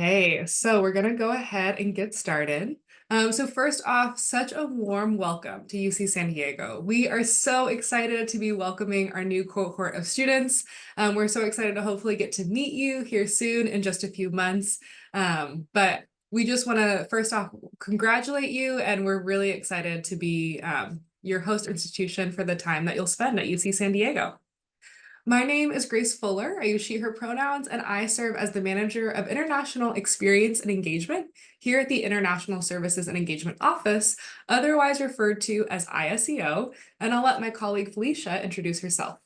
Okay, so we're going to go ahead and get started. So first off, such a warm welcome to UC San Diego. We are so excited to be welcoming our new cohort of students. We're so excited to hopefully get to meet you here soon in just a few months. But we just want to first off congratulate you, and we're really excited to be your host institution for the time that you'll spend at UC San Diego. My name is Grace Fuller. I use she, her pronouns, and I serve as the Manager of International Experience and Engagement here at the International Services and Engagement Office, otherwise referred to as ISEO, and I'll let my colleague Felicia introduce herself.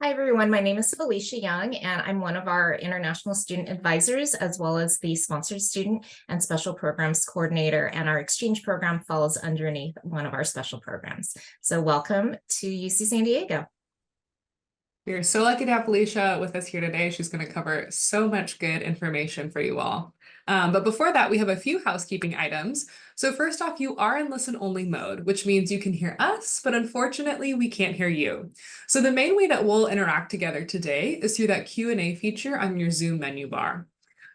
Hi, everyone. My name is Felicia Young, and I'm one of our international student advisors, as well as the sponsored student and special programs coordinator. And our exchange program falls underneath one of our special programs. So welcome to UC San Diego. We're so lucky to have Felicia with us here today. She's going to cover so much good information for you all. But before that, we have a few housekeeping items. So first off, you are in listen only mode, which means you can hear us, but unfortunately we can't hear you. So the main way that we'll interact together today is through that Q&A feature on your Zoom menu bar.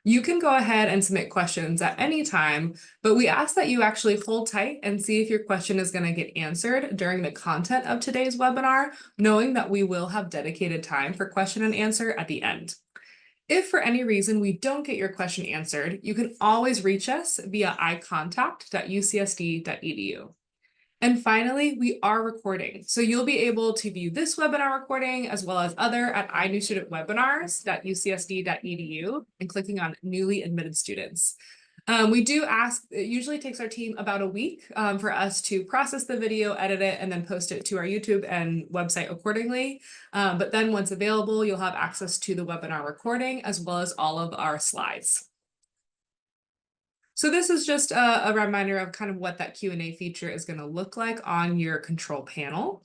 You can go ahead and submit questions at any time, but we ask that you actually hold tight and see if your question is going to get answered during the content of today's webinar, knowing that we will have dedicated time for question and answer at the end. If for any reason we don't get your question answered, you can always reach us via icontact.ucsd.edu. And finally, we are recording. So you'll be able to view this webinar recording as well as other at inewstudentwebinars.ucsd.edu and clicking on newly admitted students. We do ask, it usually takes our team about a week for us to process the video, edit it, and then post it to our YouTube and website accordingly. But then once available, you'll have access to the webinar recording as well as all of our slides. So this is just a reminder of kind of what that Q&A feature is going to look like on your control panel.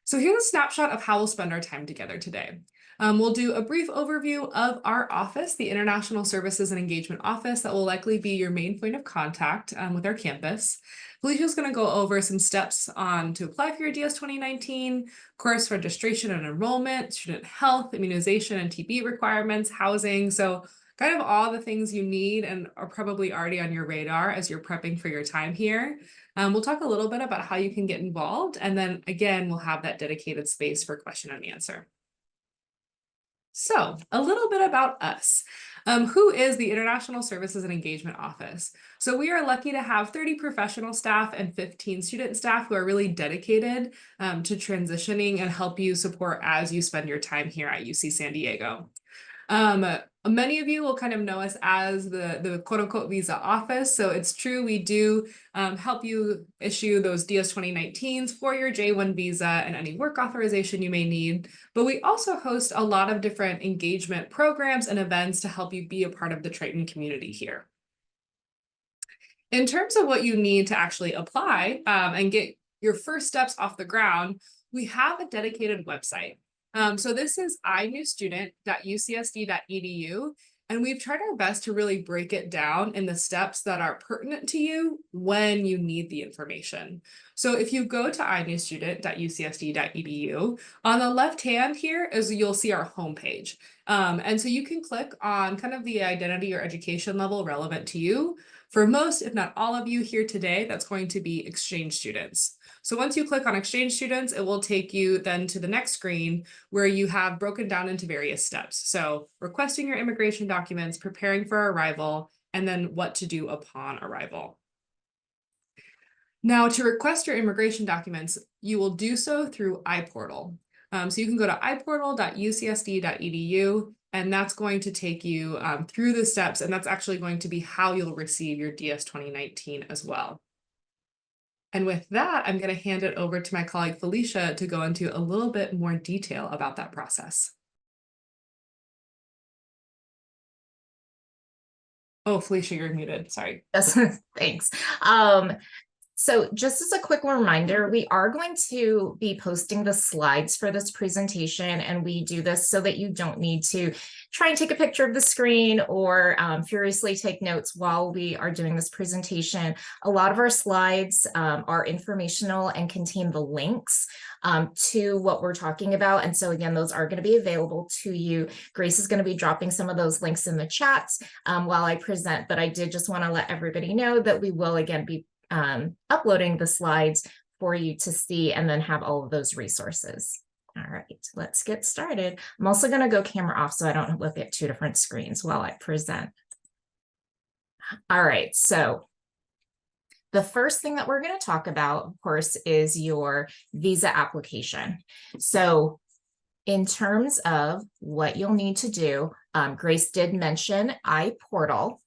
So here's a snapshot of how we'll spend our time together today. We'll do a brief overview of our office, the International Services and Engagement Office, that will likely be your main point of contact with our campus. Felicia's going to go over some steps on to apply for your DS 2019, course registration and enrollment, student health, immunization and TB requirements, housing. So kind of all the things you need and are probably already on your radar as you're prepping for your time here. We'll talk a little bit about how you can get involved, and then again, we'll have that dedicated space for question and answer. So a little bit about us. Who is the International Services and Engagement Office? So we are lucky to have 30 professional staff and 15 student staff who are really dedicated to transitioning and help you support as you spend your time here at UC San Diego. Many of you will kind of know us as the quote unquote visa office. So it's true, we do help you issue those DS 2019s for your J1 visa and any work authorization you may need. But we also host a lot of different engagement programs and events to help you be a part of the Triton community here. In terms of what you need to actually apply and get your first steps off the ground, we have a dedicated website. So this is inewstudent.ucsd.edu, and we've tried our best to really break it down in the steps that are pertinent to you when you need the information. So if you go to inewstudent.ucsd.edu, on the left hand here is you'll see our homepage. And so you can click on kind of the identity or education level relevant to you. For most, if not all of you here today, that's going to be exchange students. So once you click on exchange students, it will take you then to the next screen where you have broken down into various steps. So requesting your immigration documents, preparing for arrival, and then what to do upon arrival. Now, to request your immigration documents, you will do so through iPortal. So you can go to iportal.ucsd.edu, and that's going to take you through the steps, and that's actually going to be how you'll receive your DS 2019 as well. And with that, I'm going to hand it over to my colleague Felicia to go into a little bit more detail about that process. Oh, Felicia, you're muted. Sorry. Yes, thanks. So just as a quick reminder, we are going to be posting the slides for this presentation, and we do this so that you don't need to try and take a picture of the screen or furiously take notes while we are doing this presentation. A lot of our slides are informational and contain the links to what we're talking about. And so again, those are going to be available to you. Grace is going to be dropping some of those links in the chats while I present, but I did just want to let everybody know that we will again be uploading the slides for you to see and then have all of those resources. All right, let's get started. I'm also going to go camera off so I don't look at two different screens while I present. All right, so the first thing that we're going to talk about, of course, is your visa application. So in terms of what you'll need to do, Grace did mention iPortal.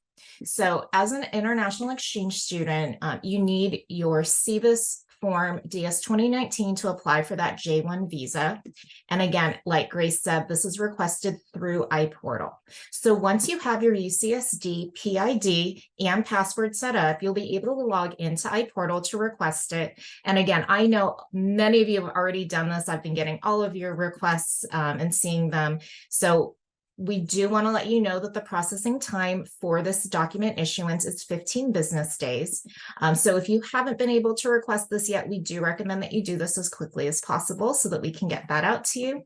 So as an international exchange student, you need your CVIS form DS 2019 to apply for that J1 visa. And again, like Grace said, this is requested through iPortal. So once you have your UCSD, PID, and password set up, you'll be able to log into iPortal to request it. And again, I know many of you have already done this. I've been getting all of your requests and seeing them. So we do want to let you know that the processing time for this document issuance is 15 business days. So if you haven't been able to request this yet, we do recommend that you do this as quickly as possible so that we can get that out to you.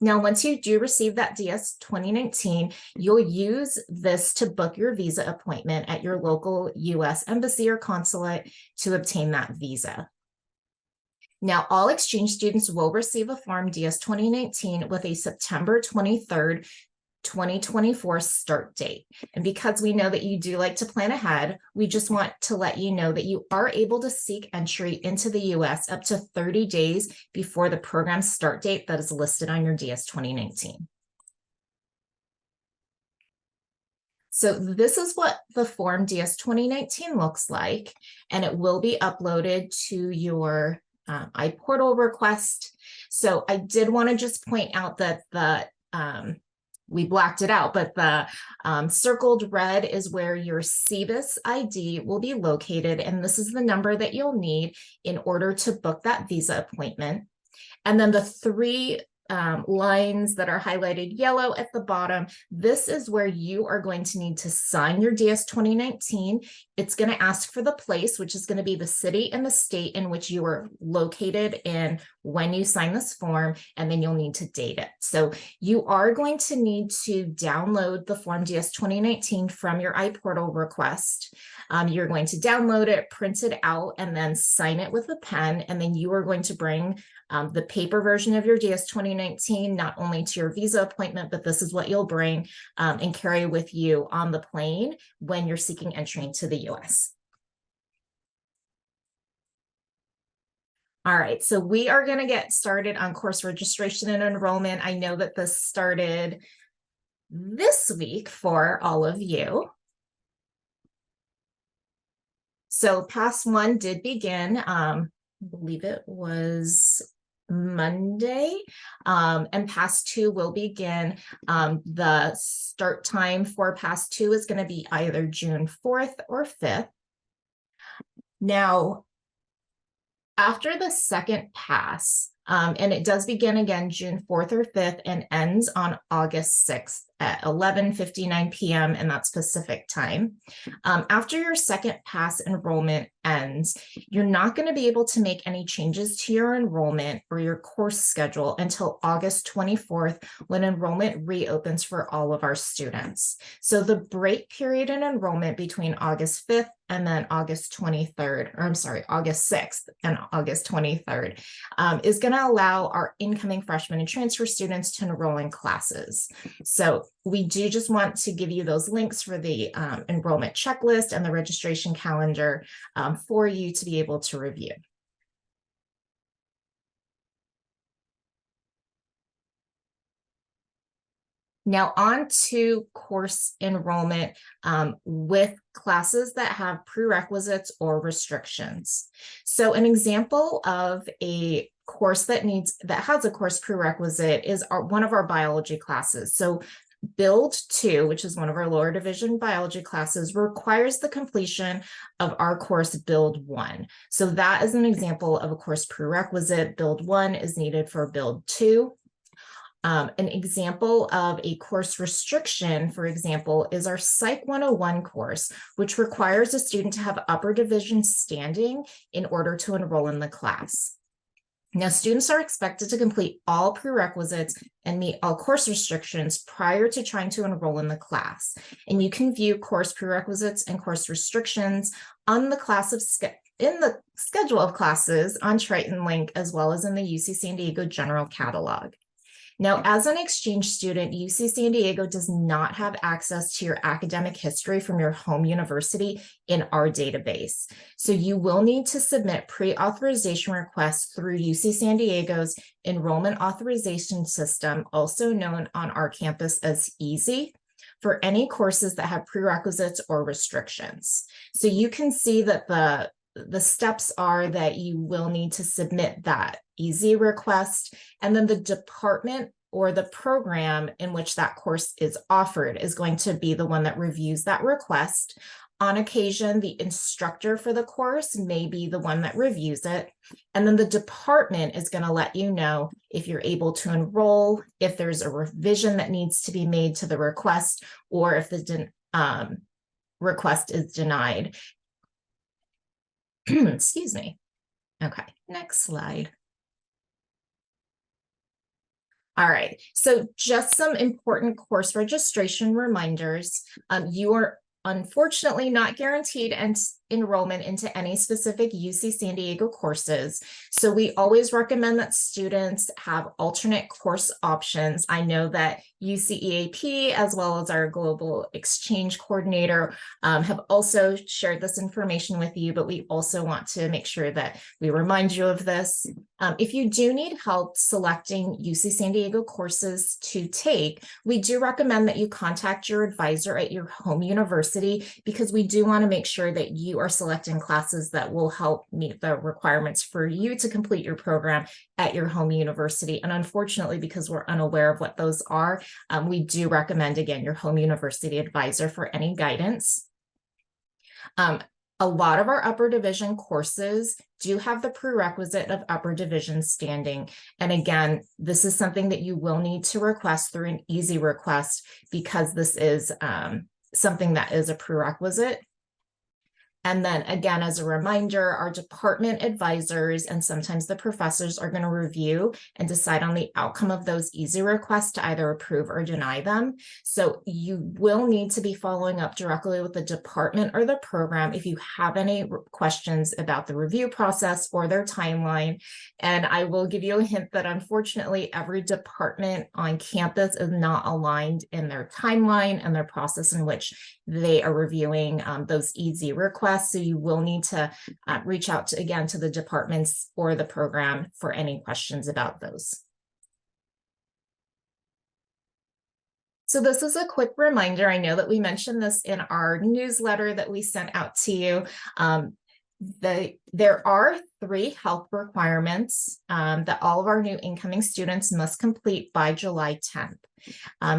Now, once you do receive that DS 2019, you'll use this to book your visa appointment at your local US embassy or consulate to obtain that visa. Now, all exchange students will receive a Form DS 2019 with a September 23rd, 2024 start date. And because we know that you do like to plan ahead, we just want to let you know that you are able to seek entry into the US up to 30 days before the program start date that is listed on your DS 2019. So this is what the Form DS 2019 looks like, and it will be uploaded to your iPortal request. So I did want to just point out that we blacked it out, but the circled red is where your CVIS ID will be located. And this is the number that you'll need in order to book that visa appointment. And then the three lines that are highlighted yellow at the bottom, this is where you are going to need to sign your DS 2019. It's going to ask for the place, which is going to be the city and the state in which you are located in when you sign this form, and then you'll need to date it. So you are going to need to download the Form DS 2019 from your iPortal request. You're going to download it, print it out, and then sign it with a pen, and then you are going to bring the paper version of your DS 2019, not only to your visa appointment, but this is what you'll bring and carry with you on the plane when you're seeking entry into the US. All right, so we are going to get started on course registration and enrollment. I know that this started this week for all of you. So Pass 1 did begin, I believe it was Monday, and Pass 2 will begin. The start time for Pass 2 is going to be either June 4th or 5th. Now, after the second pass, and it does begin again June 4th or 5th and ends on August 6th at 11:59 p.m. and that's Pacific time. After your second pass enrollment ends, you're not going to be able to make any changes to your enrollment or your course schedule until August 24th, when enrollment reopens for all of our students. So the break period in enrollment between August 5th and then August 23rd, or I'm sorry, August 6th and August 23rd, is going to allow our incoming freshmen and transfer students to enroll in classes. So we do just want to give you those links for the enrollment checklist and the registration calendar for you to be able to review. Now on to course enrollment with classes that have prerequisites or restrictions. So an example of a course that has a course prerequisite is one of our biology classes. So Build 2, which is one of our lower division biology classes, requires the completion of our course Build 1. So that is an example of a course prerequisite. Build 1 is needed for Build 2. An example of a course restriction, for example, is our Psych 101 course, which requires a student to have upper division standing in order to enroll in the class. Now, students are expected to complete all prerequisites and meet all course restrictions prior to trying to enroll in the class. And you can view course prerequisites and course restrictions on the in the schedule of classes on Triton link, as well as in the UC San Diego General Catalog. Now, as an exchange student, UC San Diego does not have access to your academic history from your home university in our database. So you will need to submit pre-authorization requests through UC San Diego's enrollment authorization system, also known on our campus as ISEO, for any courses that have prerequisites or restrictions. So you can see that the steps are that you will need to submit that ISEO request, and then the department or the program in which that course is offered is going to be the one that reviews that request. On occasion, the instructor for the course may be the one that reviews it, and then the department is going to let you know if you're able to enroll, if there's a revision that needs to be made to the request, or if the request is denied. Excuse me. Okay, next slide. All right, so just some important course registration reminders. You are unfortunately not guaranteed enrollment into any specific UC San Diego courses. So we always recommend that students have alternate course options. I know that UC EAP, as well as our global exchange coordinator, have also shared this information with you, but we also want to make sure that we remind you of this. If you do need help selecting UC San Diego courses to take, we do recommend that you contact your advisor at your home university, because we do want to make sure that you are selecting classes that will help meet the requirements for you to complete your program at your home university. And unfortunately, because we're unaware of what those are, we do recommend, again, your home university advisor for any guidance. A lot of our upper division courses do have the prerequisite of upper division standing. And again, this is something that you will need to request through an ISEO request, because this is something that is a prerequisite. And then again, as a reminder, our department advisors and sometimes the professors are going to review and decide on the outcome of those ISEO requests to either approve or deny them. So you will need to be following up directly with the department or the program if you have any questions about the review process or their timeline. And I will give you a hint that unfortunately, every department on campus is not aligned in their timeline and their process in which they are reviewing those ISEO requests. So you will need to reach out to, again, to the departments or the program for any questions about those. So this is a quick reminder. I know that we mentioned this in our newsletter that we sent out to you. There are 3 health requirements that all of our new incoming students must complete by July 10th.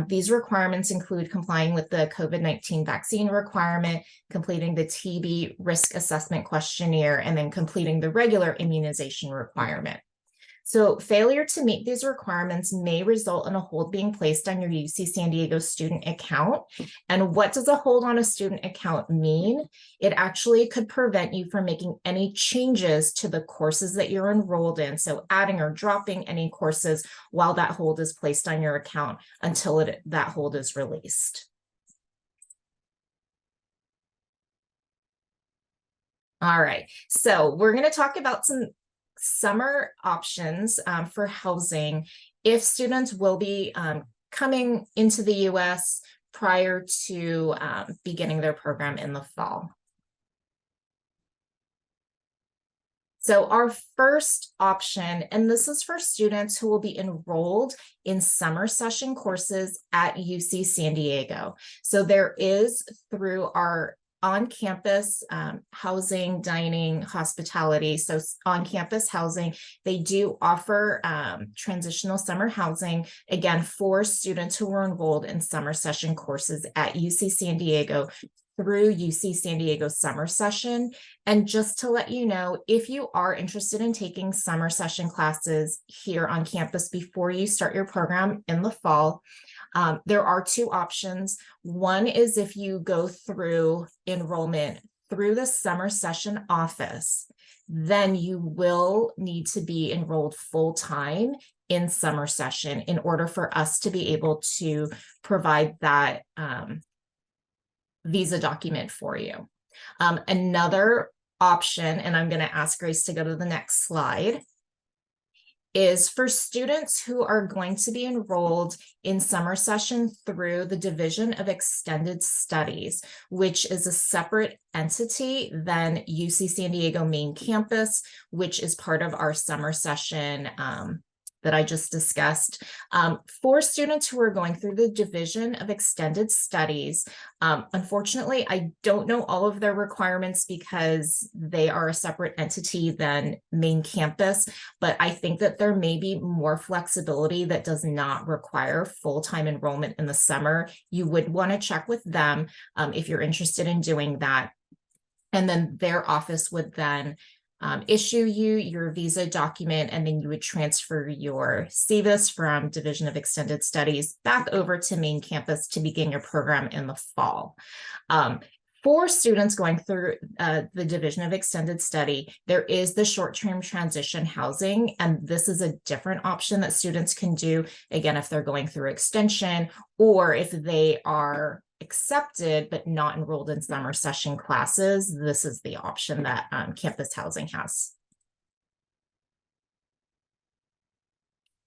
These requirements include complying with the COVID-19 vaccine requirement, completing the TB risk assessment questionnaire, and then completing the regular immunization requirement. So failure to meet these requirements may result in a hold being placed on your UC San Diego student account. And what does a hold on a student account mean? It actually could prevent you from making any changes to the courses that you're enrolled in. So adding or dropping any courses while that hold is placed on your account until that hold is released. All right, so we're going to talk about some summer options for housing if students will be coming into the U.S. prior to beginning their program in the fall. So our first option, and this is for students who will be enrolled in summer session courses at UC San Diego. So there is, through our on-campus housing, dining, hospitality. So on-campus housing, they do offer transitional summer housing, again, for students who were enrolled in summer session courses at UC San Diego through UC San Diego summer session. And just to let you know, if you are interested in taking summer session classes here on campus before you start your program in the fall, there are 2 options. One is if you go through enrollment through the summer session office, then you will need to be enrolled full-time in summer session in order for us to be able to provide that visa document for you. Another option, and I'm going to ask Grace to go to the next slide, is for students who are going to be enrolled in summer session through the Division of Extended Studies, which is a separate entity than UC San Diego main campus, which is part of our summer session that I just discussed. For students who are going through the Division of Extended Studies, unfortunately, I don't know all of their requirements because they are a separate entity than main campus, but I think that there may be more flexibility that does not require full-time enrollment in the summer. You would want to check with them if you're interested in doing that. And then their office would then issue you your visa document, and then you would transfer your SEVIS from Division of Extended Studies back over to main campus to begin your program in the fall. For students going through the Division of Extended Study, there is the short-term transition housing, and this is a different option that students can do, again, if they're going through extension or if they are accepted but not enrolled in summer session classes. This is the option that campus housing has.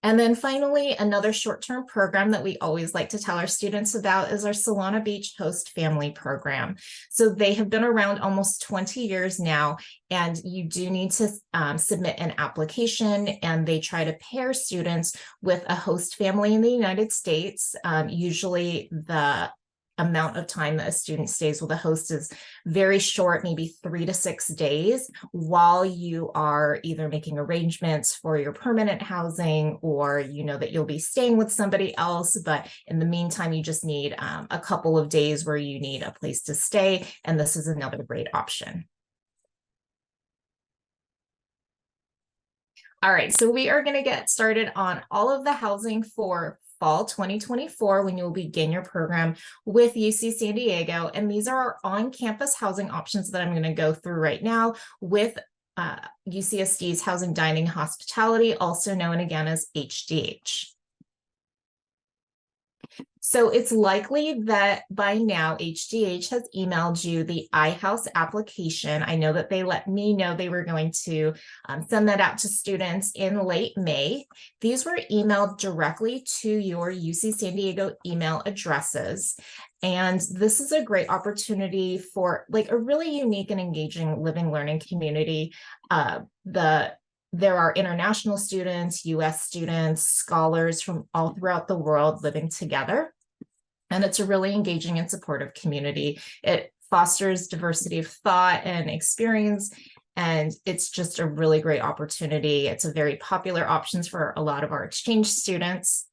And then finally, another short-term program that we always like to tell our students about is our Solana Beach Host Family Program. So they have been around almost 20 years now, and you do need to submit an application, and they try to pair students with a host family in the United States. Usually the amount of time that a student stays with a host is very short, maybe 3 to 6 days, while you are either making arrangements for your permanent housing, or you know that you'll be staying with somebody else, but in the meantime, you just need a couple of days where you need a place to stay, and this is another great option. All right, so we are going to get started on all of the housing for fall 2024 when you will begin your program with UC San Diego. And these are our on-campus housing options that I'm going to go through right now with UCSD's Housing, Dining, Hospitality, also known again as HDH. So it's likely that by now HDH has emailed you the iHouse application. I know that they let me know they were going to send that out to students in late May. These were emailed directly to your UC San Diego email addresses. And this is a great opportunity for like a really unique and engaging living learning community. There are international students, US students, scholars from all throughout the world living together. And it's a really engaging and supportive community. It fosters diversity of thought and experience, and it's just a really great opportunity. It's a very popular option for a lot of our exchange students.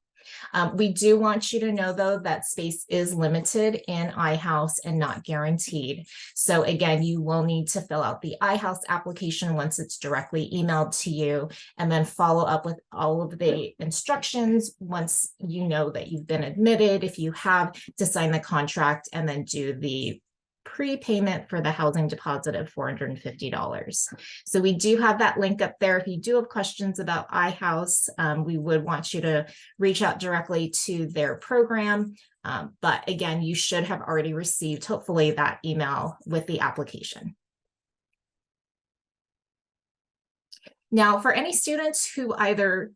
We do want you to know, though, that space is limited in iHouse and not guaranteed. So again, you will need to fill out the iHouse application once it's directly emailed to you, and then follow up with all of the instructions once you know that you've been admitted, if you have, to sign the contract and then do the prepayment for the housing deposit of $450. So we do have that link up there. If you do have questions about iHouse, we would want you to reach out directly to their program. But again, you should have already received, hopefully, that email with the application. Now, for any students who either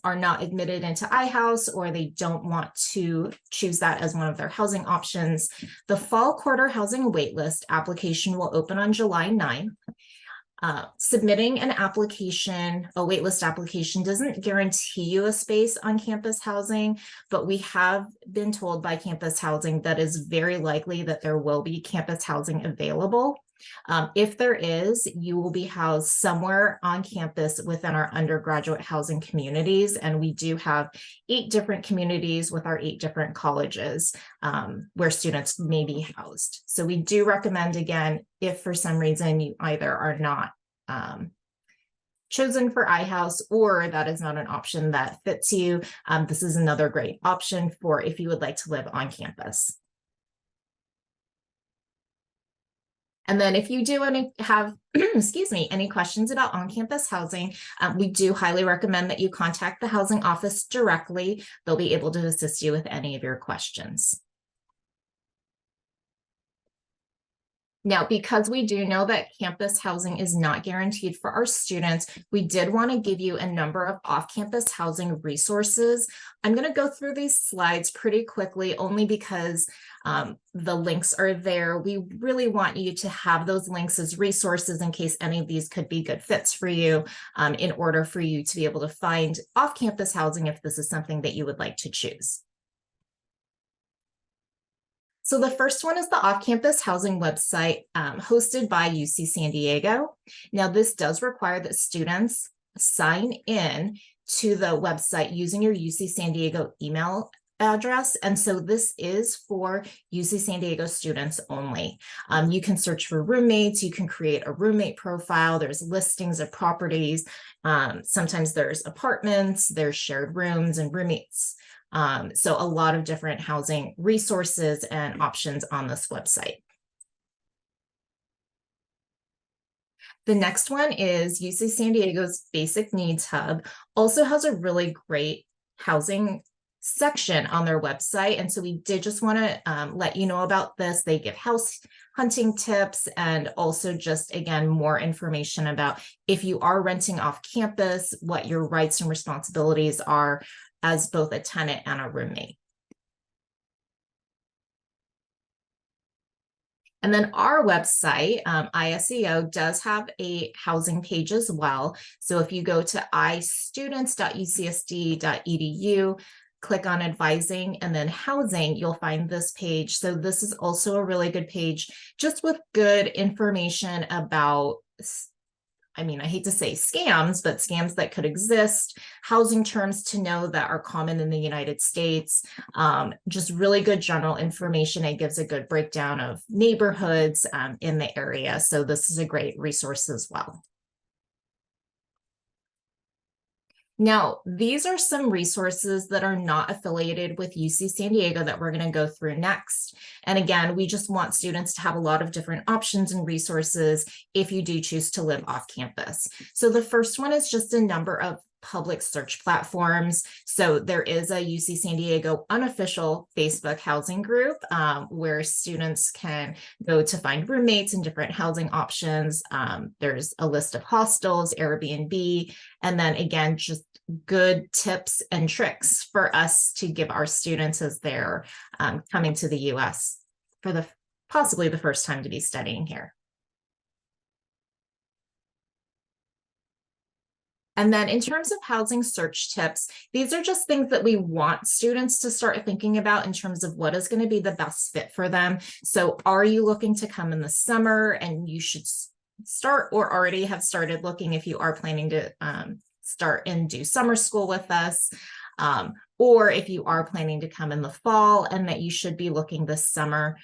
are not admitted into iHouse or they don't want to choose that as one of their housing options, the fall quarter housing waitlist application will open on July 9th. Submitting an application, a waitlist application, doesn't guarantee you a space on campus housing, but we have been told by campus housing that is very likely that there will be campus housing available. If there is, you will be housed somewhere on campus within our undergraduate housing communities. And we do have 8 different communities with our 8 different colleges where students may be housed. So we do recommend, again, if for some reason you either are not chosen for iHouse or that is not an option that fits you, this is another great option for if you would like to live on campus. And then if you do have, excuse me, any questions about on-campus housing, we do highly recommend that you contact the housing office directly. They'll be able to assist you with any of your questions. Now, because we do know that campus housing is not guaranteed for our students, we did want to give you a number of off-campus housing resources. I'm going to go through these slides pretty quickly, only because the links are there. We really want you to have those links as resources in case any of these could be good fits for you, in order for you to be able to find off-campus housing if this is something that you would like to choose. So the first one is the off-campus housing website hosted by UC San Diego. Now, this does require that students sign in to the website using your UC San Diego email address. And so this is for UC San Diego students only. You can search for roommates, you can create a roommate profile, there's listings of properties. Sometimes there's apartments, there's shared rooms and roommates. So a lot of different housing resources and options on this website. The next one is UC San Diego's Basic Needs Hub, also has a really great housing section on their website. And so we did just want to let you know about this. They give house hunting tips and also just, again, more information about if you are renting off campus, what your rights and responsibilities are as both a tenant and a roommate. And then our website, ISEO, does have a housing page as well. So if you go to istudents.ucsd.edu, click on advising and then housing, you'll find this page. So this is also a really good page just with good information about, I mean, I hate to say scams, but scams that could exist, housing terms to know that are common in the United States, just really good general information. It gives a good breakdown of neighborhoods in the area. So this is a great resource as well. Now, these are some resources that are not affiliated with UC San Diego that we're going to go through next. And again, we just want students to have a lot of different options and resources if you do choose to live off campus. So the first one is just a number of public search platforms. So there is a UC San Diego unofficial Facebook housing group where students can go to find roommates and different housing options. There's a list of hostels, Airbnb, and then again, just good tips and tricks for us to give our students as they're coming to the US for possibly the first time to be studying here. And then in terms of housing search tips, these are just things that we want students to start thinking about in terms of what is going to be the best fit for them. So are you looking to come in the summer, and you should start or already have started looking if you are planning to start and do summer school with us, or if you are planning to come in the fall, and that you should be looking this summer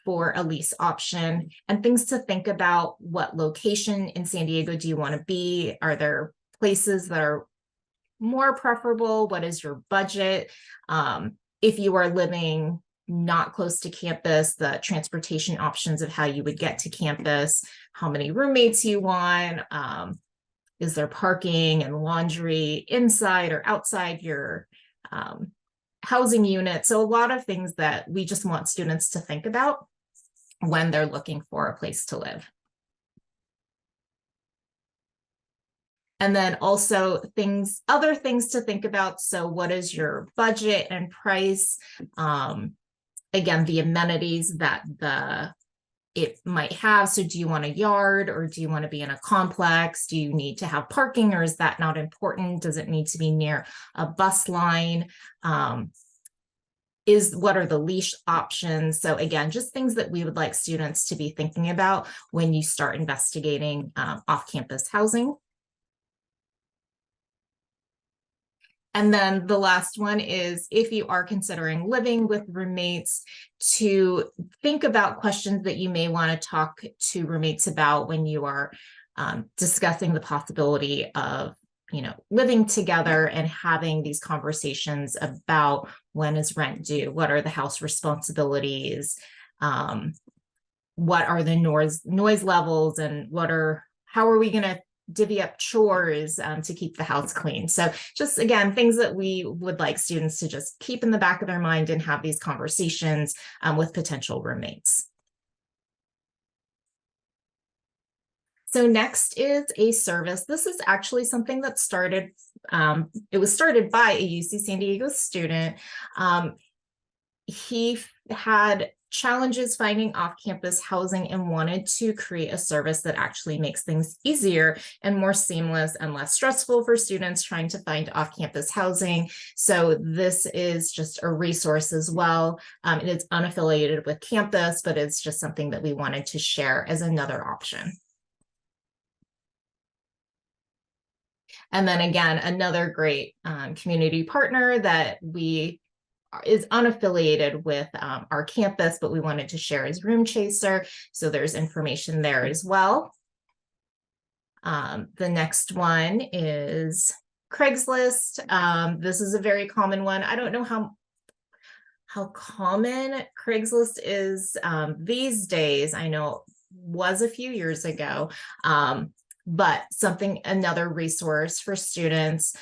for a lease option, and things to think about. What location in San Diego do you want to be? Are there places that are more preferable? What is your budget? If you are living not close to campus, the transportation options of how you would get to campus, how many roommates you want, is there parking and laundry inside or outside your housing unit? So a lot of things that we just want students to think about when they're looking for a place to live. And then also other things to think about. So what is your budget and price? Again, the amenities that it might have. So do you want a yard, or do you want to be in a complex? Do you need to have parking, or is that not important? Does it need to be near a bus line? What are the leash options? So again, just things that we would like students to be thinking about when you start investigating off-campus housing. And then the last one is, if you are considering living with roommates, to think about questions that you may want to talk to roommates about when you are discussing the possibility of living together and having these conversations about when is rent due, what are the house responsibilities, what are the noise levels, and how are we going to divvy up chores to keep the house clean. So just, again, things that we would like students to just keep in the back of their mind and have these conversations with potential roommates. So next is a service. This is actually something that started, it was started by a UC San Diego student. He had challenges finding off-campus housing and wanted to create a service that actually makes things easier and more seamless and less stressful for students trying to find off-campus housing. So this is just a resource as well. It is unaffiliated with campus, but it's just something that we wanted to share as another option. And then again, another great community partner that is unaffiliated with our campus, but we wanted to share as Room Chaser. So there's information there as well. The next one is Craigslist. This is a very common one. I don't know how common Craigslist is these days. I know it was a few years ago. But another resource for students.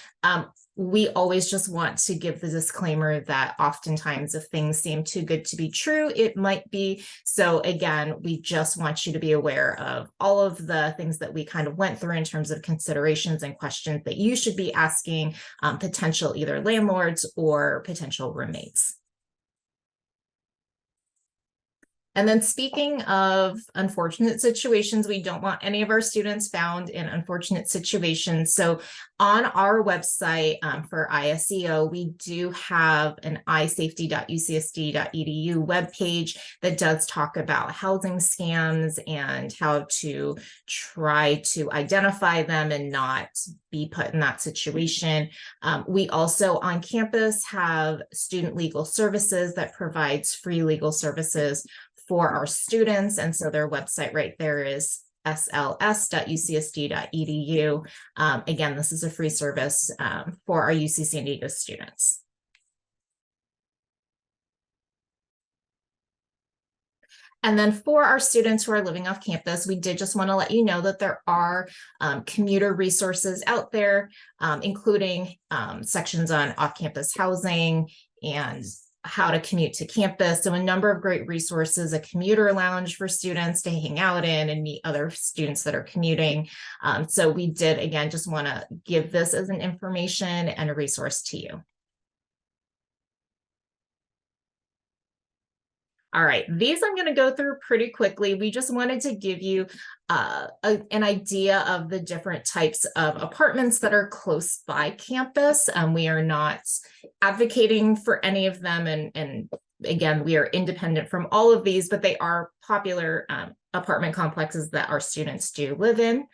We always just want to give the disclaimer that oftentimes if things seem too good to be true, it might be. So again, we just want you to be aware of all of the things that we kind of went through in terms of considerations and questions that you should be asking potential either landlords or potential roommates. And then speaking of unfortunate situations, we don't want any of our students found in unfortunate situations. So on our website for ISEO, we do have an isafety.ucsd.edu webpage that does talk about housing scams and how to try to identify them and not be put in that situation. We also on campus have student legal services that provides free legal services for our students. And so their website right there is sls.ucsd.edu. Again, this is a free service for our UC San Diego students. And then for our students who are living off campus, we did just want to let you know that there are commuter resources out there, including sections on off-campus housing and how to commute to campus. So a number of great resources, a commuter lounge for students to hang out in and meet other students that are commuting. So we did, again, just want to give this as an information and a resource to you. All right, these I'm going to go through pretty quickly. We just wanted to give you an idea of the different types of apartments that are close by campus. We are not advocating for any of them. And again, we are independent from all of these, but they are popular apartment complexes that our students do live in.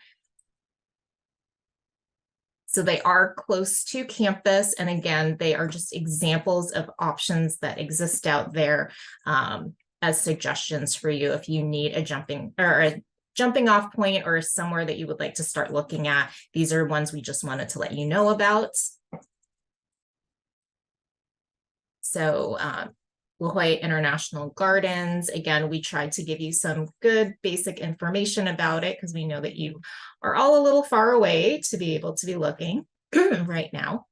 So they are close to campus. And again, they are just examples of options that exist out there as suggestions for you if you need a jumping off point or somewhere that you would like to start looking at. These are ones we just wanted to let you know about. So La Jolla International Gardens. Again, we tried to give you some good basic information about it because we know that you are all a little far away to be able to be looking right now.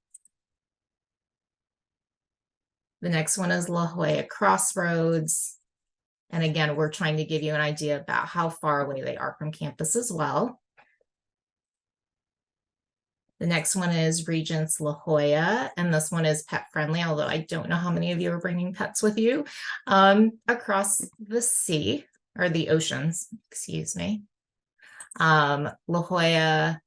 The next one is La Jolla Crossroads. And again, we're trying to give you an idea about how far away they are from campus as well. The next one is Regents La Jolla, and this one is pet friendly, although I don't know how many of you are bringing pets with you across the sea or the oceans, excuse me. La Jolla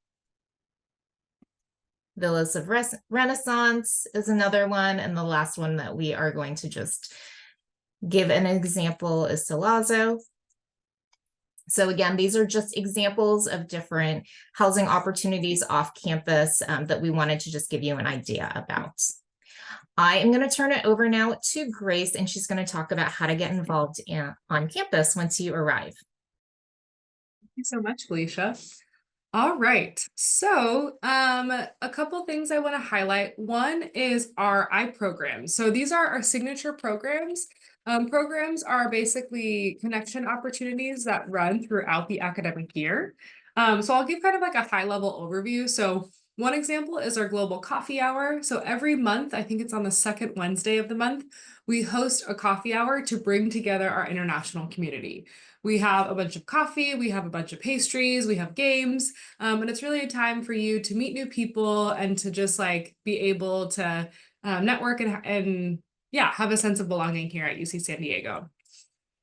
Villas of Renaissance is another one, and the last one that we are going to just give an example is Salazzo. So again, these are just examples of different housing opportunities off campus that we wanted to just give you an idea about. I am going to turn it over now to Grace, and she's going to talk about how to get involved on campus once you arrive. Thank you so much, Felicia. All right. So, a couple things I want to highlight. One is our programs. So these are our signature programs. Programs are basically connection opportunities that run throughout the academic year. So I'll give kind of like a high level overview. So one example is our global coffee hour. So every month, I think it's on the second Wednesday of the month, we host a coffee hour to bring together our international community. We have a bunch of coffee, we have a bunch of pastries, we have games. And it's really a time for you to meet new people and to just like be able to network and yeah, have a sense of belonging here at UC San Diego.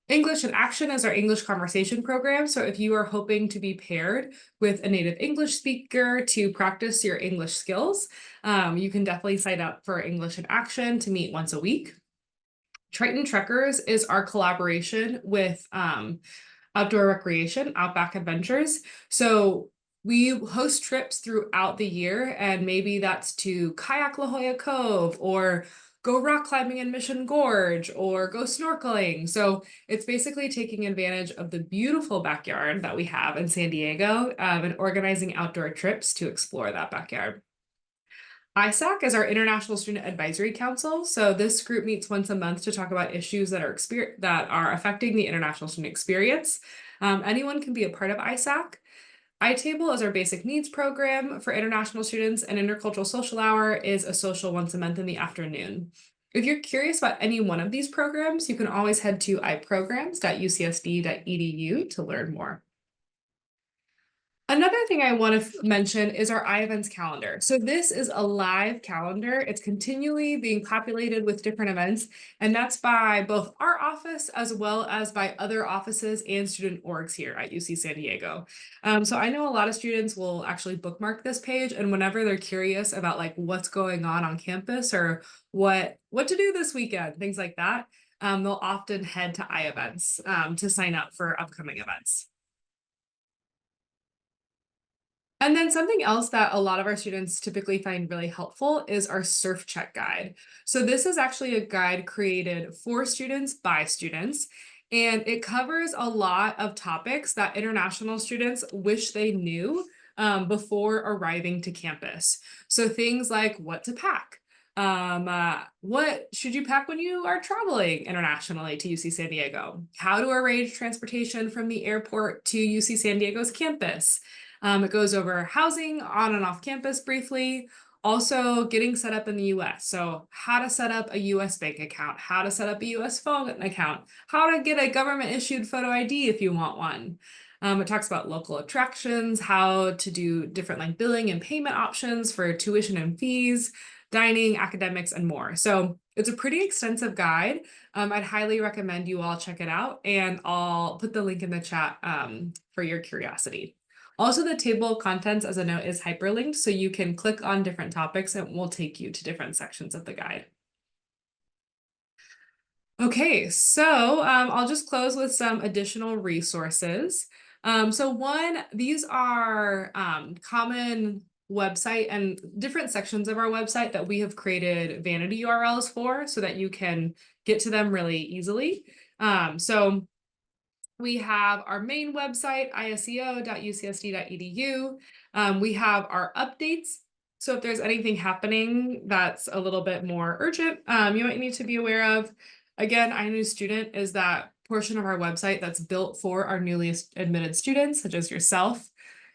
English in Action is our English conversation program. So if you are hoping to be paired with a native English speaker to practice your English skills, you can definitely sign up for English in Action to meet once a week. Triton Trekkers is our collaboration with outdoor recreation, Outback Adventures. So we host trips throughout the year, and maybe that's to kayak La Jolla Cove or go rock climbing in Mission Gorge or go snorkeling. So it's basically taking advantage of the beautiful backyard that we have in San Diego and organizing outdoor trips to explore that backyard. ISAC is our International Student Advisory Council. So this group meets once a month to talk about issues that are affecting the international student experience. Anyone can be a part of ISAC. iTable is our basic needs program for international students, and Intercultural Social Hour is a social once a month in the afternoon. If you're curious about any one of these programs, you can always head to iprograms.ucsd.edu to learn more. Another thing I want to mention is our iEvents calendar. So this is a live calendar. It's continually being populated with different events, and that's by both our office as well as by other offices and student orgs here at UC San Diego. So I know a lot of students will actually bookmark this page, and whenever they're curious about like what's going on campus or what to do this weekend, things like that, they'll often head to iEvents to sign up for upcoming events. And then something else that a lot of our students typically find really helpful is our Surf Check guide. So this is actually a guide created for students by students, and it covers a lot of topics that international students wish they knew before arriving to campus. So things like what to pack. What should you pack when you are traveling internationally to UC San Diego? How to arrange transportation from the airport to UC San Diego's campus. It goes over housing on and off campus briefly, also getting set up in the US. So how to set up a US bank account, how to set up a US phone account, how to get a government issued photo ID if you want one. It talks about local attractions, how to do different like billing and payment options for tuition and fees, dining, academics, and more. So it's a pretty extensive guide. I'd highly recommend you all check it out, and I'll put the link in the chat for your curiosity. Also, the table of contents, as a note, is hyperlinked, so you can click on different topics and it will take you to different sections of the guide. Okay, so I'll just close with some additional resources. So one, these are common website and different sections of our website that we have created vanity URLs for so that you can get to them really easily. So we have our main website, iseo.ucsd.edu. We have our updates. So if there's anything happening that's a little bit more urgent, you might need to be aware of. Again, iNew Student is that portion of our website that's built for our newly admitted students, such as yourself.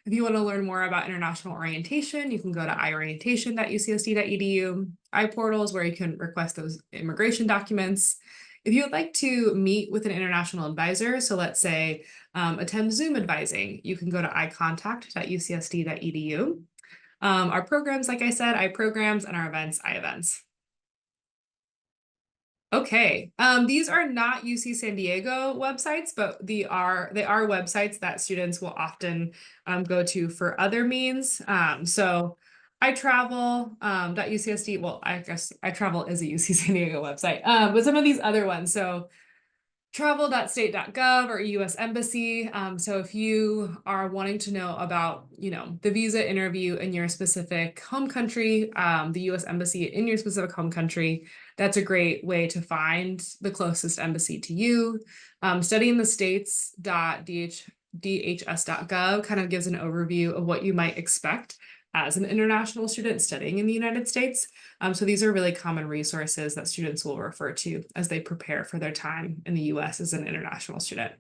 If you want to learn more about international orientation, you can go to iorientation.ucsd.edu. iPortal is where you can request those immigration documents. If you would like to meet with an international advisor, so let's say attend Zoom advising, you can go to icontact.ucsd.edu. Our programs, like I said, iPrograms, and our events, iEvents. Okay, these are not UC San Diego websites, but they are websites that students will often go to for other means. So iTravel.ucsd, well, I guess iTravel is a UC San Diego website, but some of these other ones, so travel.state.gov or US Embassy. So if you are wanting to know about, the visa interview in your specific home country, the US Embassy in your specific home country, that's a great way to find the closest embassy to you. Studyingthestates.dhs dhs.gov kind of gives an overview of what you might expect as an international student studying in the United States. So these are really common resources that students will refer to as they prepare for their time in the US as an international student.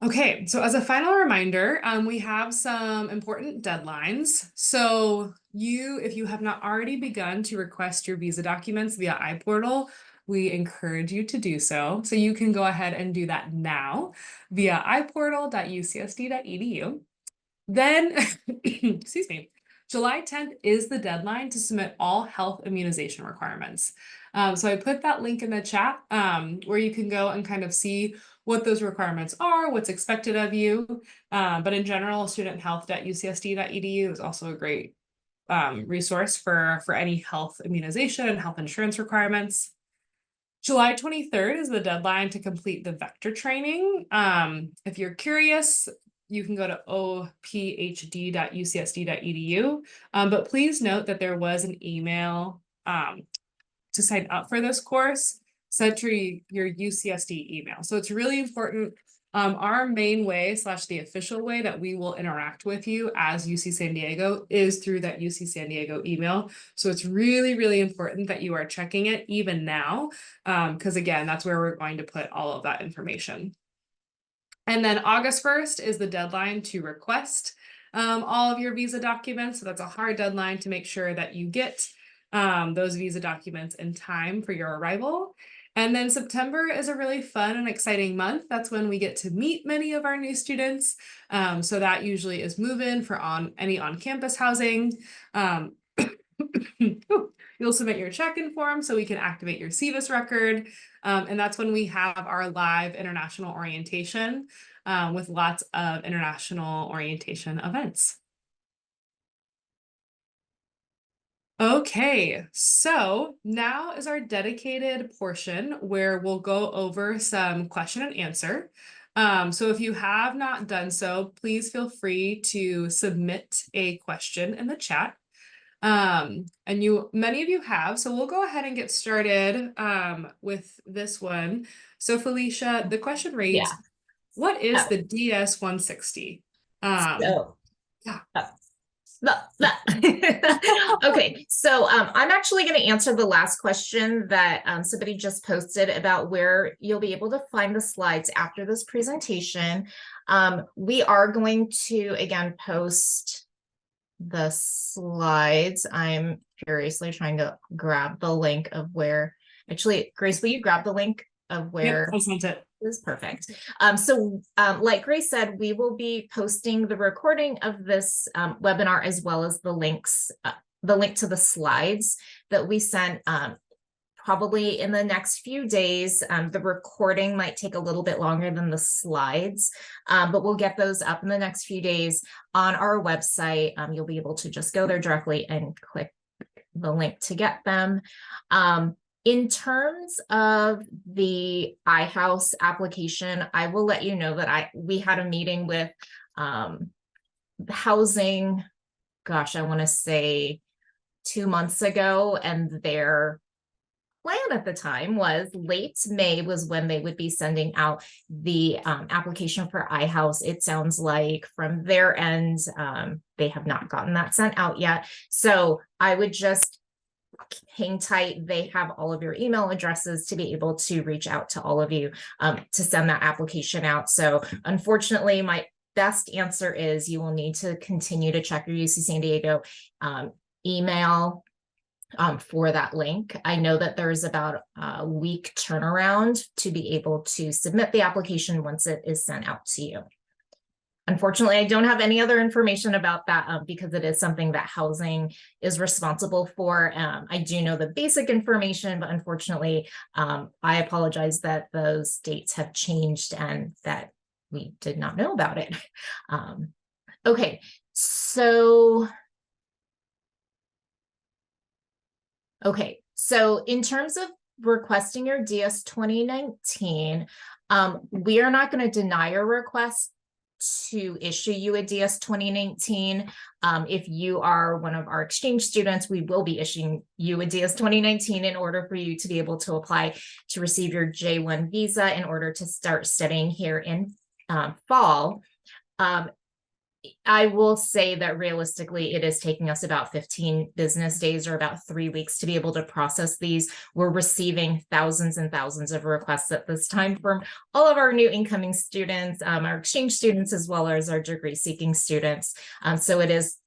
Okay, so as a final reminder, we have some important deadlines. So if you have not already begun to request your visa documents via iPortal, we encourage you to do so. So you can go ahead and do that now via iportal.ucsd.edu. Then, excuse me, July 10th is the deadline to submit all health immunization requirements. So I put that link in the chat where you can go and kind of see what those requirements are, what's expected of you. But in general, studenthealth.ucsd.edu is also a great resource for any health immunization and health insurance requirements. July 23rd is the deadline to complete the vector training. If you're curious, you can go to ophd.ucsd.edu. But please note that there was an email to sign up for this course sent to your UCSD email. So it's really important. Our main way / the official way that we will interact with you as UC San Diego is through that UC San Diego email. So it's really, really important that you are checking it even now, because again, that's where we're going to put all of that information. And then August 1st is the deadline to request all of your visa documents. So that's a hard deadline to make sure that you get those visa documents in time for your arrival. And then September is a really fun and exciting month. That's when we get to meet many of our new students. So that usually is move-in for any on-campus housing. You'll submit your check-in form so we can activate your CVIS record. And that's when we have our live international orientation with lots of international orientation events. Okay, so now is our dedicated portion where we'll go over some question and answer. So if you have not done so, please feel free to submit a question in the chat. And many of you have, so we'll go ahead and get started with this one. So Felicia, the question reads, what is the DS-160? So, yeah. Okay, so I'm actually going to answer the last question that somebody just posted about where you'll be able to find the slides after this presentation. We are going to, again, post the slides. I'm furiously trying to grab the link of where, actually, Grace, will you grab the link of where? Yep, I sent it. Is perfect. Like Grace said, we will be posting the recording of this webinar as well as the link to the slides that we sent probably in the next few days. The recording might take a little bit longer than the slides, but we'll get those up in the next few days on our website. You'll be able to just go there directly and click the link to get them. In terms of the iHouse application, I will let you know that we had a meeting with housing, gosh, I want to say 2 months ago, and their plan at the time was late May was when they would be sending out the application for iHouse. It sounds like from their end, they have not gotten that sent out yet. So I would just hang tight. They have all of your email addresses to be able to reach out to all of you to send that application out. So unfortunately, my best answer is you will need to continue to check your UC San Diego email for that link. I know that there's about a week turnaround to be able to submit the application once it is sent out to you. Unfortunately, I don't have any other information about that because it is something that housing is responsible for. I do know the basic information, but unfortunately, I apologize that those dates have changed and that we did not know about it. Okay, so in terms of requesting your DS 2019, we are not going to deny your request to issue you a DS 2019. If you are one of our exchange students, we will be issuing you a DS 2019 in order for you to be able to apply to receive your J1 visa in order to start studying here in fall. I will say that realistically, it is taking us about 15 business days or about 3 weeks to be able to process these. We're receiving thousands and thousands of requests at this time from all of our new incoming students, our exchange students, as well as our degree seeking students. So it is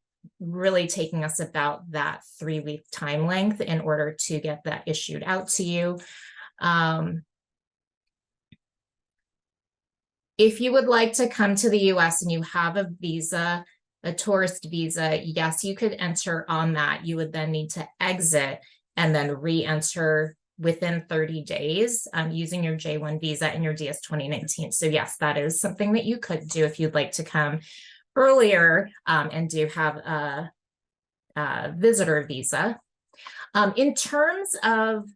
really taking us about that 3-week time length in order to get that issued out to you. If you would like to come to the US and you have a visa, a tourist visa, yes, you could enter on that. You would then need to exit and then re-enter within 30 days using your J1 visa and your DS 2019. So yes, that is something that you could do if you'd like to come earlier and do have a visitor visa. In terms of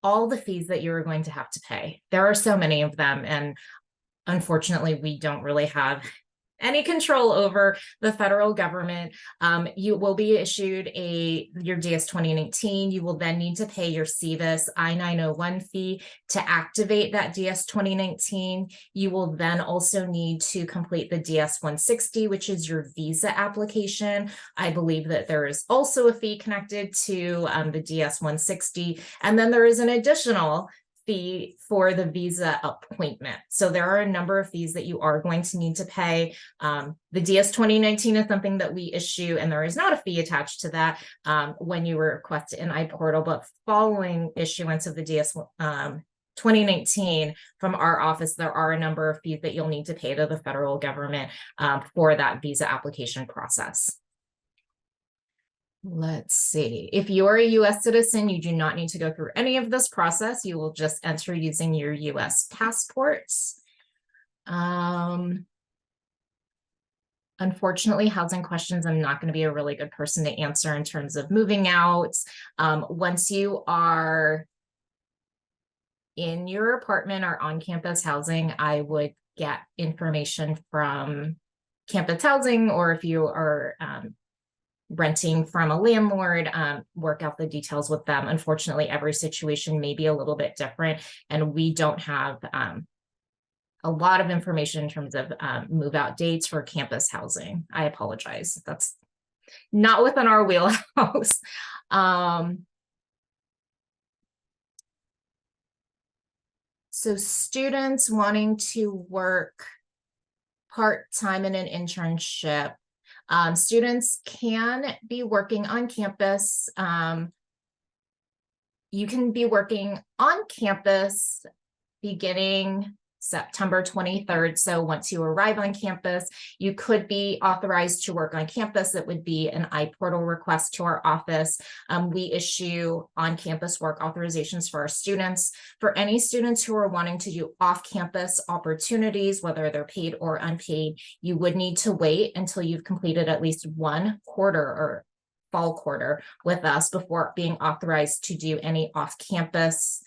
all the fees that you are going to have to pay, there are so many of them, and unfortunately, we don't really have any control over the federal government. You will be issued your DS 2019. You will then need to pay your CVIS I-901 fee to activate that DS 2019. You will then also need to complete the DS 160, which is your visa application. I believe that there is also a fee connected to the DS 160. And then there is an additional fee for the visa appointment. So there are a number of fees that you are going to need to pay. The DS 2019 is something that we issue, and there is not a fee attached to that when you request an iPortal, but following issuance of the DS 2019 from our office, there are a number of fees that you'll need to pay to the federal government for that visa application process. Let's see. If you're a US citizen, you do not need to go through any of this process. You will just enter using your US passports. Unfortunately, housing questions, I'm not going to be a really good person to answer in terms of moving out. Once you are in your apartment or on campus housing, I would get information from campus housing, or if you are renting from a landlord, work out the details with them. Unfortunately, every situation may be a little bit different, and we don't have a lot of information in terms of move out dates for campus housing. I apologize. That's not within our wheelhouse. So students wanting to work part-time in an internship, students can be working on campus. You can be working on campus beginning September 23rd. So once you arrive on campus, you could be authorized to work on campus. It would be an iPortal request to our office. We issue on-campus work authorizations for our students. For any students who are wanting to do off-campus opportunities, whether they're paid or unpaid, you would need to wait until you've completed at least one quarter or fall quarter with us before being authorized to do any off-campus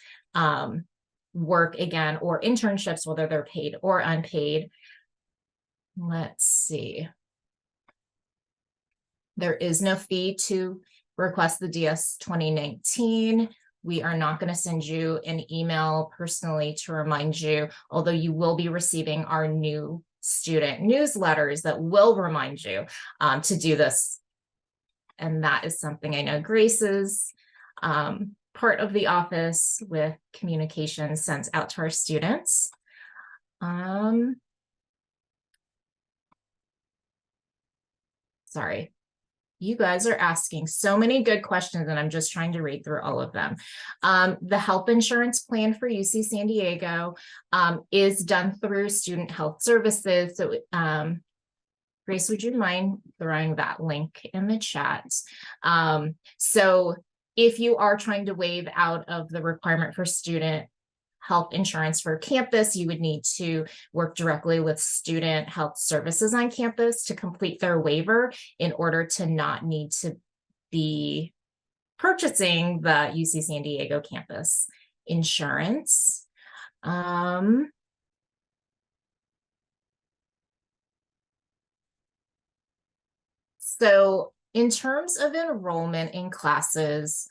work again, or internships, whether they're paid or unpaid. Let's see. There is no fee to request the DS 2019. We are not going to send you an email personally to remind you, although you will be receiving our new student newsletters that will remind you to do this. And that is something I know Grace is part of the office with communication sent out to our students. Sorry, you guys are asking so many good questions, and I'm just trying to read through all of them. The health insurance plan for UC San Diego is done through Student Health Services. So Grace, would you mind throwing that link in the chat? So if you are trying to waive out of the requirement for student health insurance for campus, you would need to work directly with Student Health Services on campus to complete their waiver in order to not need to be purchasing the UC San Diego campus insurance. So in terms of enrollment in classes,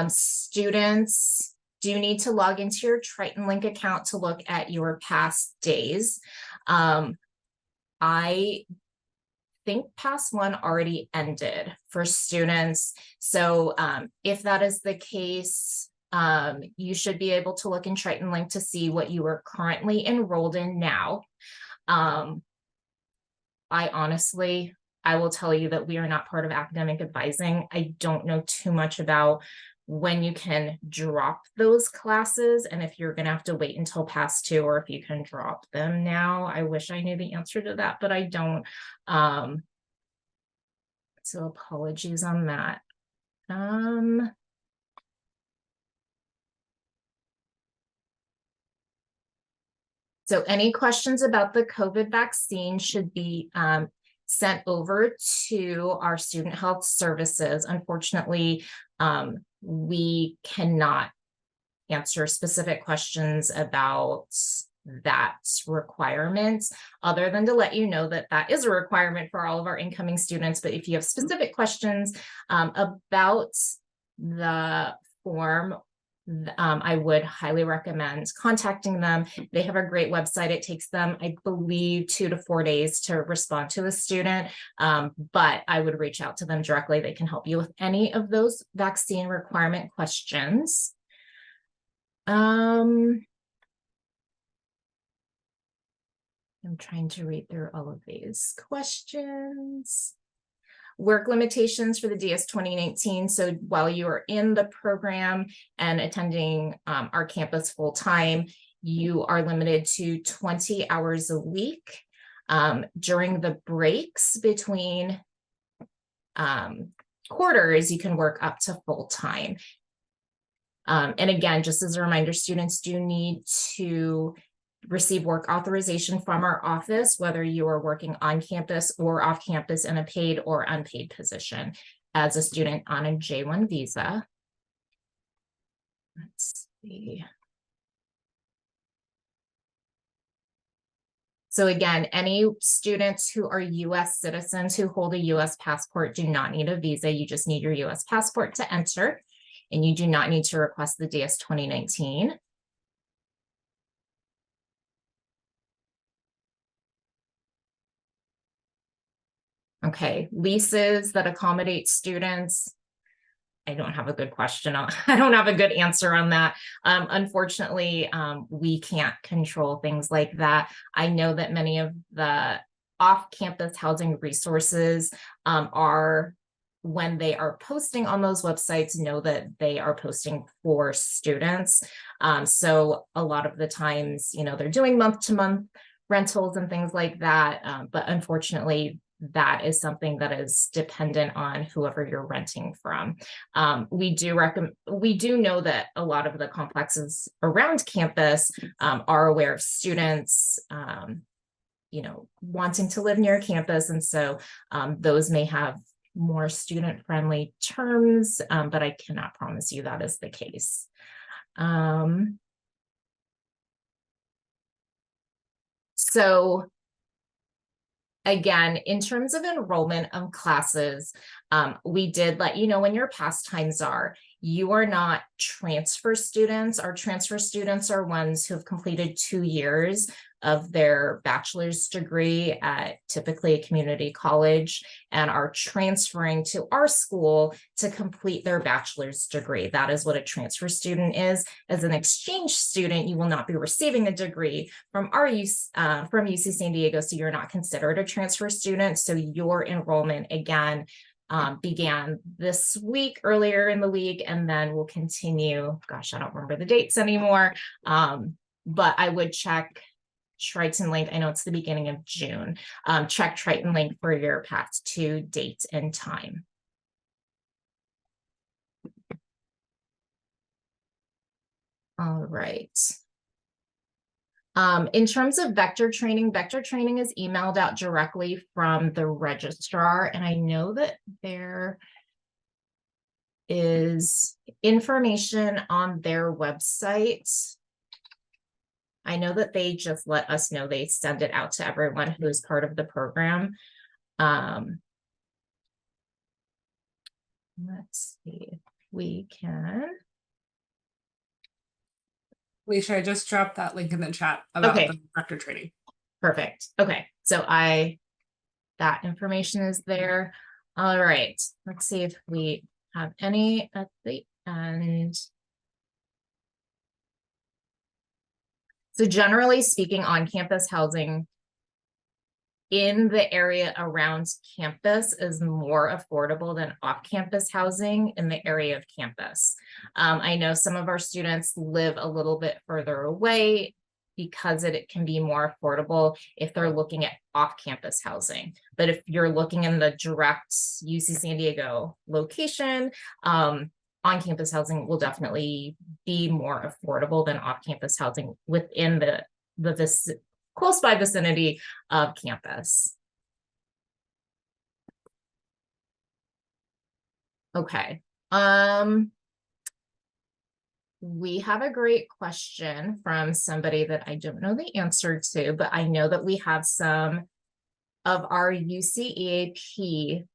students do need to log into your Triton Link account to look at your past days. I think past one already ended for students. So if that is the case, you should be able to look in Triton Link to see what you are currently enrolled in now. I will tell you that we are not part of academic advising. I don't know too much about when you can drop those classes and if you're going to have to wait until past two or if you can drop them now. I wish I knew the answer to that, but I don't. So apologies on that. So any questions about the COVID vaccine should be sent over to our student health services. Unfortunately, we cannot answer specific questions about that requirement, other than to let you know that that is a requirement for all of our incoming students. But if you have specific questions about the form, I would highly recommend contacting them. They have a great website. It takes them, I believe, 2 to 4 days to respond to a student, but I would reach out to them directly. They can help you with any of those vaccine requirement questions. I'm trying to read through all of these questions. Work limitations for the DS 2019. So while you are in the program and attending our campus full time, you are limited to 20 hours a week. During the breaks between quarters, you can work up to full time. And again, just as a reminder, students do need to receive work authorization from our office, whether you are working on campus or off campus in a paid or unpaid position as a student on a J-1 visa. Let's see. So again, any students who are US citizens who hold a US passport do not need a visa. You just need your US passport to enter, and you do not need to request the DS 2019. Okay, leases that accommodate students. I don't have a good question. I don't have a good answer on that. Unfortunately, we can't control things like that. I know that many of the off-campus housing resources are, when they are posting on those websites, know that they are posting for students. So a lot of the times, they're doing month-to-month rentals and things like that. But unfortunately, that is something that is dependent on whoever you're renting from. We do know that a lot of the complexes around campus are aware of students, wanting to live near campus. And so those may have more student-friendly terms, but I cannot promise you that is the case. So again, in terms of enrollment of classes, we did let you know when your past times are. You are not transfer students. Our transfer students are ones who have completed 2 years of their bachelor's degree at typically a community college and are transferring to our school to complete their bachelor's degree. That is what a transfer student is. As an exchange student, you will not be receiving a degree from from UC San Diego, so you're not considered a transfer student. So your enrollment, again, began this week, earlier in the week, and then will continue. Gosh, I don't remember the dates anymore, but I would check Triton Link. I know it's the beginning of June. Check Triton Link for your past 2 date and time. All right. In terms of vector training is emailed out directly from the registrar. And I know that there is information on their website. I know that they just let us know they send it out to everyone who is part of the program. Let's see if we can. Alicia, I just dropped that link in the chat about Okay. the director training. Perfect. Okay, so that information is there. All right, let's see if we have any at the end. So generally speaking, on-campus housing in the area around campus is more affordable than off-campus housing in the area of campus. I know some of our students live a little bit further away because it can be more affordable if they're looking at off-campus housing. But if you're looking in the direct UC San Diego location, on-campus housing will definitely be more affordable than off-campus housing within the close by vicinity of campus. Okay. We have a great question from somebody that I don't know the answer to, but I know that we have some of our UCEAP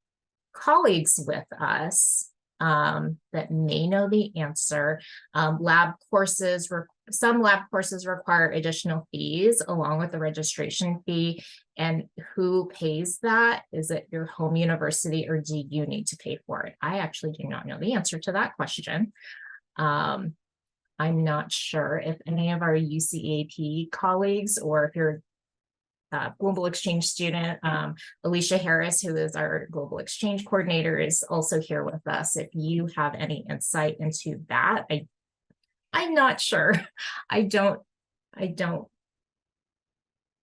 colleagues with us that may know the answer. Some lab courses require additional fees along with the registration fee. And who pays that? Is it your home university or do you need to pay for it? I actually do not know the answer to that question. I'm not sure if any of our UCEAP colleagues or if you're global exchange student, Alicia Harris, who is our global exchange coordinator, is also here with us. If you have any insight into that, I'm not sure. I don't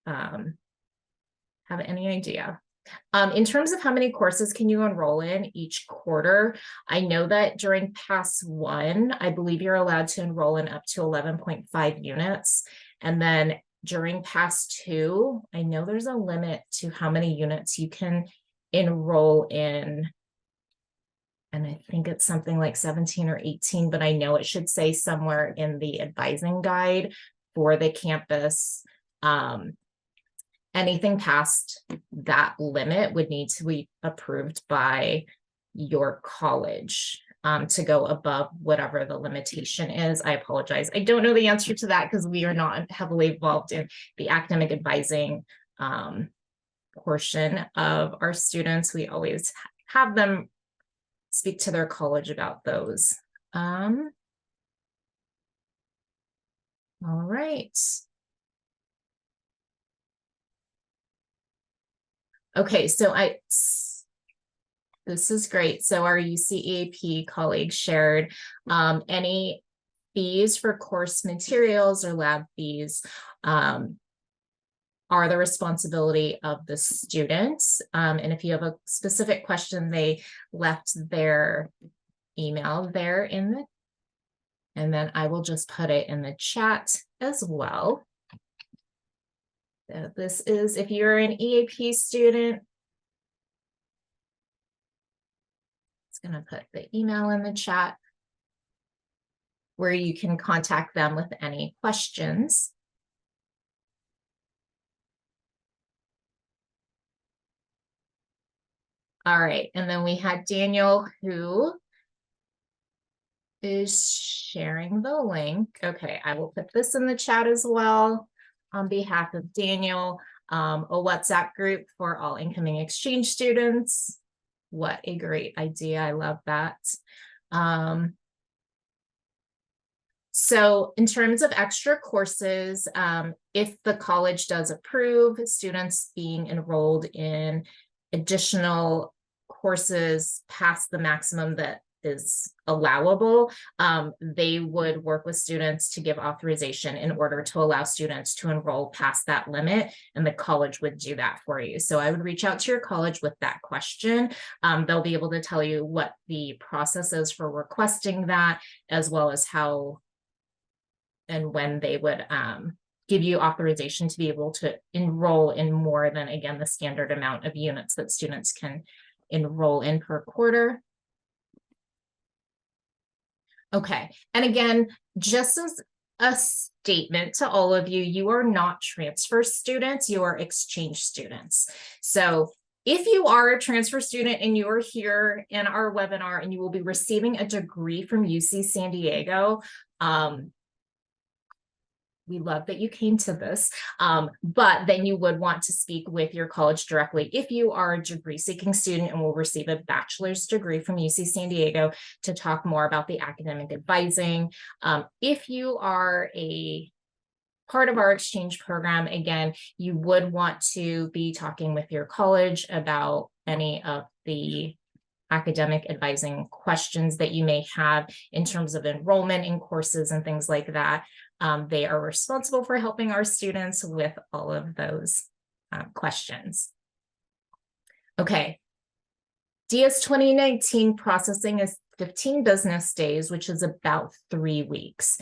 have any idea. In terms of how many courses can you enroll in each quarter, I know that during PASS 1, I believe you're allowed to enroll in up to 11.5 units. And then during PASS 2, I know there's a limit to how many units you can enroll in. And I think it's something like 17 or 18, but I know it should say somewhere in the advising guide for the campus. Anything past that limit would need to be approved by your college to go above whatever the limitation is. I apologize. I don't know the answer to that because we are not heavily involved in the academic advising portion of our students. We always have them speak to their college about those. All right. Okay, so this is great. So our UCEAP colleagues shared any fees for course materials or lab fees are the responsibility of the students. And if you have a specific question, they left their email there and then I will just put it in the chat as well. So this is, if you're an EAP student, it's going to put the email in the chat where you can contact them with any questions. All right, and then we had Daniel who is sharing the link. Okay, I will put this in the chat as well on behalf of Daniel, a WhatsApp group for all incoming exchange students. What a great idea. I love that. So in terms of extra courses, if the college does approve students being enrolled in additional courses past the maximum that is allowable, they would work with students to give authorization in order to allow students to enroll past that limit, and the college would do that for you. So I would reach out to your college with that question. They'll be able to tell you what the process is for requesting that, as well as how and when they would give you authorization to be able to enroll in more than, again, the standard amount of units that students can enroll in per quarter. Okay, and again, just as a statement to all of you, you are not transfer students, you are exchange students. So If you are a transfer student and you are here in our webinar and you will be receiving a degree from UC San Diego, we love that you came to this, but then you would want to speak with your college directly if you are a degree-seeking student and will receive a bachelor's degree from UC San Diego to talk more about the academic advising. If you are a part of our exchange program, again, you would want to be talking with your college about any of the academic advising questions that you may have in terms of enrollment in courses and things like that. They are responsible for helping our students with all of those questions. Okay. DS 2019 processing is 15 business days, which is about 3 weeks.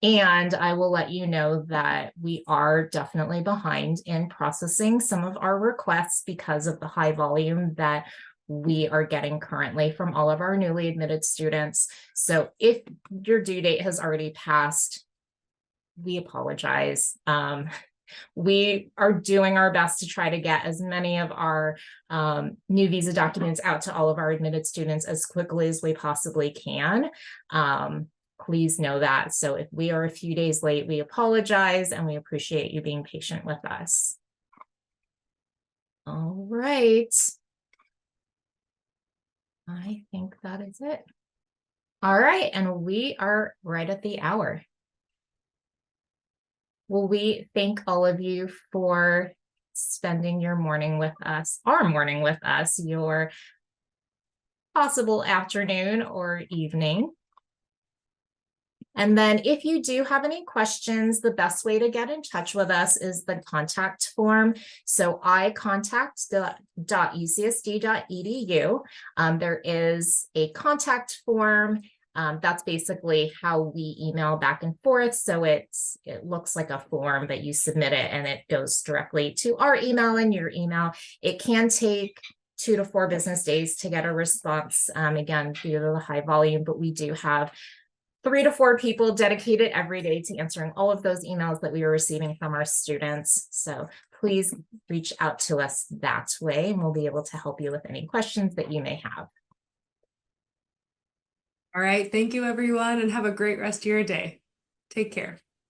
And I will let you know that we are definitely behind in processing some of our requests because of the high volume that we are getting currently from all of our newly admitted students. So if your due date has already passed, we apologize. We are doing our best to try to get as many of our new visa documents out to all of our admitted students as quickly as we possibly can. Please know that. So if we are a few days late, we apologize and we appreciate you being patient with us. All right. I think that is it. All right. And we are right at the hour. Well, we thank all of you for spending your morning with us, your possible afternoon or evening. And then if you do have any questions, the best way to get in touch with us is the contact form. So icontact.ucsd.edu. There is a contact form. That's basically how we email back and forth. So it looks like a form that you submit it and it goes directly to our email and your email. It can take 2 to 4 business days to get a response, again, due to the high volume, but we do have 3 to 4 people dedicated every day to answering all of those emails that we are receiving from our students. So please reach out to us that way and we'll be able to help you with any questions that you may have. All right. Thank you, everyone, and have a great rest of your day. Take care.